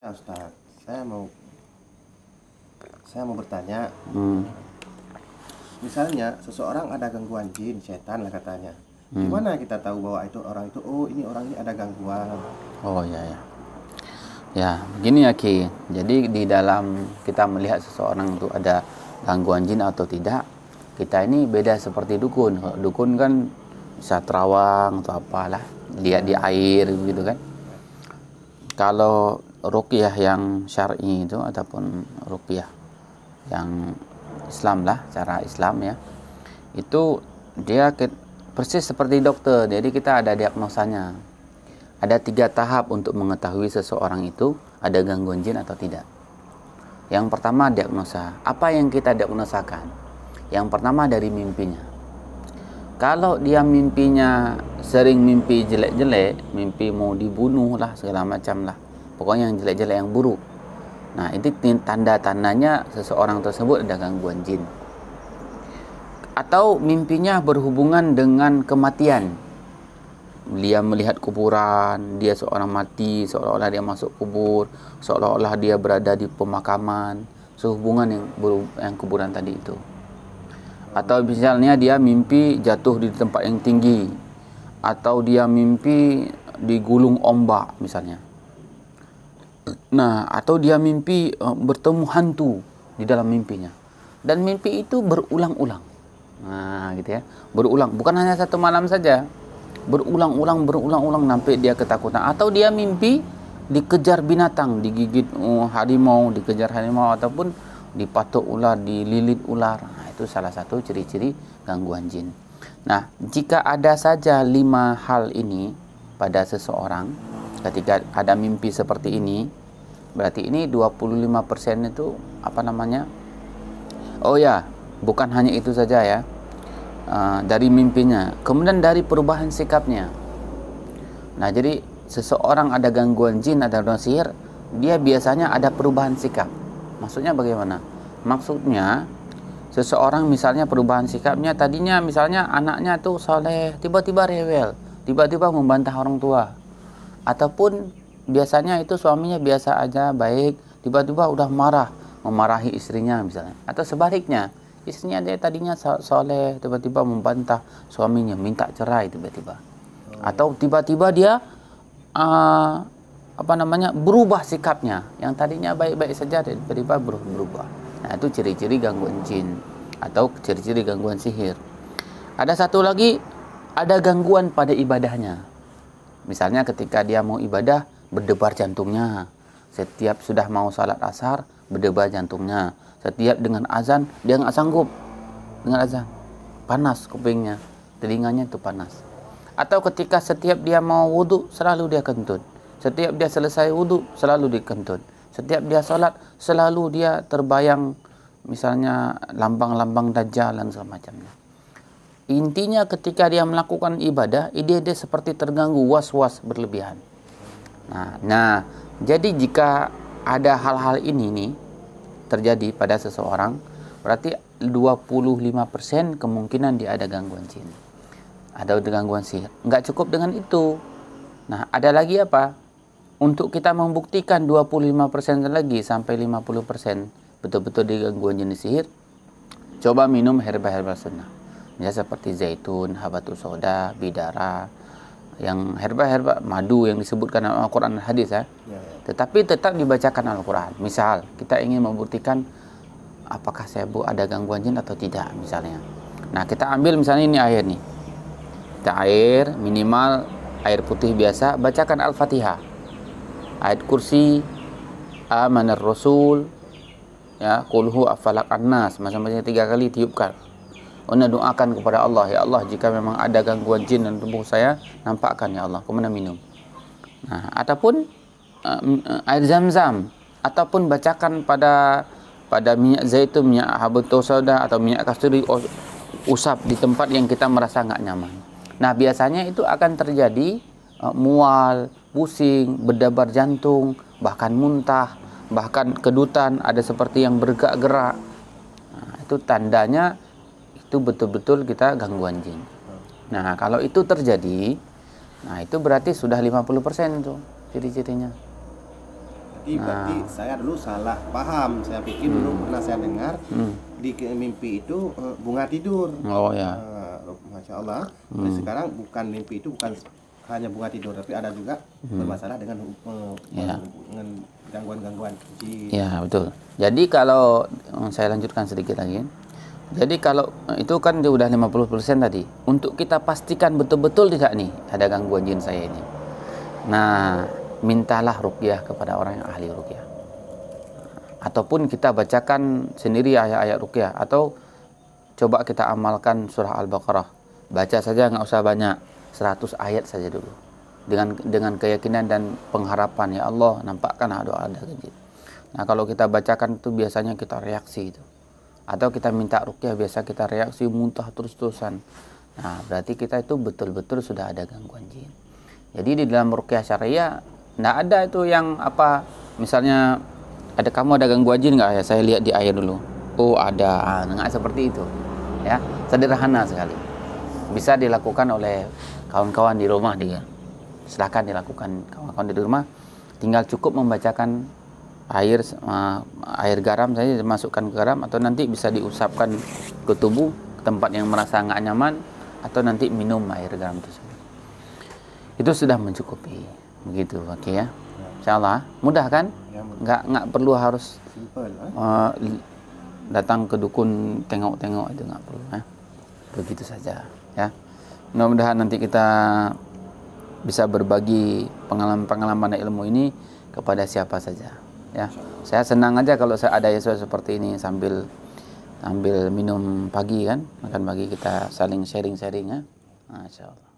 Ya, Ustaz, saya mau bertanya. Misalnya seseorang ada gangguan jin, setan lah katanya. Gimana kita tahu bahwa itu orang itu, oh ini orang ini ada gangguan? Oh ya ya. Ya, begini ya Ki. Jadi di dalam kita melihat seseorang itu ada gangguan jin atau tidak, kita ini beda seperti dukun. Kalau dukun kan bisa terawang atau apalah, lihat di air gitu kan. Kalau ruqyah yang syar'i itu ataupun ruqyah yang Islam lah, cara Islam ya, itu dia persis seperti dokter. Jadi kita ada diagnosanya. Ada 3 tahap untuk mengetahui seseorang itu ada gangguan jin atau tidak. Yang pertama diagnosa. Apa yang kita diagnosakan? Yang pertama dari mimpinya. Kalau dia mimpinya sering mimpi jelek-jelek, mimpi mau dibunuh lah segala macam lah, pokoknya yang jelek-jelek, yang buruk. Nah, itu tanda-tandanya seseorang tersebut ada gangguan jin. Atau mimpinya berhubungan dengan kematian. Dia melihat kuburan, dia seorang mati, seolah-olah dia masuk kubur, seolah-olah dia berada di pemakaman, sehubungan yang kuburan tadi itu. Atau misalnya dia mimpi jatuh di tempat yang tinggi, atau dia mimpi digulung ombak misalnya. Nah, atau dia mimpi bertemu hantu di dalam mimpinya. Dan mimpi itu berulang-ulang. Nah, gitu ya. Berulang, bukan hanya satu malam saja. Berulang-ulang sampai dia ketakutan. Atau dia mimpi dikejar binatang, digigit harimau, dikejar harimau, ataupun dipatuk ular, dililit ular. Nah, itu salah satu ciri-ciri gangguan jin. Nah, jika ada saja 5 hal ini pada seseorang, ketika ada mimpi seperti ini, berarti ini 25% itu apa namanya? Oh ya, bukan hanya itu saja ya. Dari mimpinya, kemudian dari perubahan sikapnya. Nah, jadi seseorang ada gangguan jin atau gangguan sihir, dia biasanya ada perubahan sikap. Maksudnya bagaimana? Maksudnya seseorang misalnya perubahan sikapnya, tadinya misalnya anaknya tuh soleh, tiba-tiba rewel, tiba-tiba membantah orang tua. Ataupun biasanya itu suaminya biasa aja, baik, tiba-tiba udah marah, memarahi istrinya misalnya. Atau sebaliknya, istrinya dia tadinya soleh, tiba-tiba membantah suaminya, minta cerai tiba-tiba. Atau tiba-tiba dia berubah sikapnya, yang tadinya baik-baik saja tiba-tiba berubah. Nah, itu ciri-ciri gangguan jin atau ciri-ciri gangguan sihir. Ada satu lagi, ada gangguan pada ibadahnya. Misalnya ketika dia mau ibadah, berdebar jantungnya. Setiap sudah mau salat asar, berdebar jantungnya. Setiap dengan azan, dia nggak sanggup dengan azan. Panas kupingnya, telinganya itu panas. Atau ketika setiap dia mau wudhu, selalu dia kentut. Setiap dia selesai wudhu, selalu dikentut. Setiap dia salat, selalu dia terbayang misalnya lambang-lambang dajjal dan semacamnya. Intinya ketika dia melakukan ibadah, dia seperti terganggu, was-was berlebihan. Nah, jadi jika ada hal-hal ini nih terjadi pada seseorang, berarti 25% kemungkinan dia ada gangguan jin. Ada gangguan sihir. Enggak cukup dengan itu. Nah, ada lagi apa? Untuk kita membuktikan 25% lagi sampai 50% betul-betul di gangguan jenis sihir, coba minum herba-herba sunnah. Ya, seperti zaitun, habatus sauda, bidara, yang herba-herba, madu yang disebutkan dalam Al-Quran dan hadis ya. Tetapi tetap dibacakan Al-Quran. Misal kita ingin membuktikan apakah saya ada gangguan jin atau tidak misalnya. Nah, kita ambil misalnya ini air nih. Kita air, minimal air putih biasa, bacakan Al-Fatihah, ayat kursi, amanar rasul, ya, qulhu afalak annas, macam-macam 3 kali tiupkan. Anda doakan kepada Allah, ya Allah, jika memang ada gangguan jin dalam tubuh saya, nampakkan ya Allah, kemudian minum. Nah, ataupun air zam-zam, ataupun bacakan pada minyak zaitun, minyak habatus sauda atau minyak kasturi, usap di tempat yang kita merasa nggak nyaman. Nah, biasanya itu akan terjadi mual, pusing, berdebar jantung, bahkan muntah, bahkan kedutan, ada seperti yang bergerak-gerak. Nah, itu tandanya itu betul-betul kita gangguan jin. Nah, kalau itu terjadi, nah itu berarti sudah 50% tuh ciri-cirinya. Berarti saya dulu salah paham. Saya pikir dulu pernah saya dengar di mimpi itu bunga tidur. Oh ya. Masya Allah. Jadi sekarang bukan mimpi itu bukan hanya bunga tidur, tapi ada juga bermasalah dengan dengan gangguan-gangguan. Ya betul. Jadi kalau saya lanjutkan sedikit lagi. Jadi kalau itu kan dia udah 50% tadi. Untuk kita pastikan betul-betul tidak nih ada gangguan jin saya ini. Nah, mintalah ruqyah kepada orang yang ahli ruqyah. Ataupun kita bacakan sendiri ayat-ayat ruqyah, atau coba kita amalkan surah Al-Baqarah. Baca saja, nggak usah banyak, 100 ayat saja dulu. Dengan keyakinan dan pengharapan, ya Allah, nampakkan doa ada jin. Nah, kalau kita bacakan itu biasanya kita reaksi itu. Atau kita minta ruqyah, biasa kita reaksi muntah terus-terusan. Nah, berarti kita itu betul-betul sudah ada gangguan jin. Jadi di dalam ruqyah syariah nggak ada itu yang apa, misalnya kamu ada gangguan jin nggak ya, saya lihat di air dulu, oh ada, nggak seperti itu ya. Sederhana sekali, bisa dilakukan oleh kawan-kawan di rumah dia. Silahkan dilakukan kawan-kawan di rumah, tinggal cukup membacakan air garam saja, dimasukkan ke garam, atau nanti bisa diusapkan ke tubuh, ke tempat yang merasa nggak nyaman, atau nanti minum air garam tersebut. Itu sudah mencukupi, begitu, oke ya. Insyaallah mudah kan? Ya, mudah. Nggak perlu harus Simple, datang ke dukun tengok-tengok, itu nggak perlu ya. Begitu saja ya. Mudah-mudahan nanti kita bisa berbagi pengalaman-pengalaman ilmu ini kepada siapa saja ya. Saya senang aja kalau saya ada seperti ini sambil minum pagi kan, makan pagi, kita saling sharing-sharing ya. Masya Allah.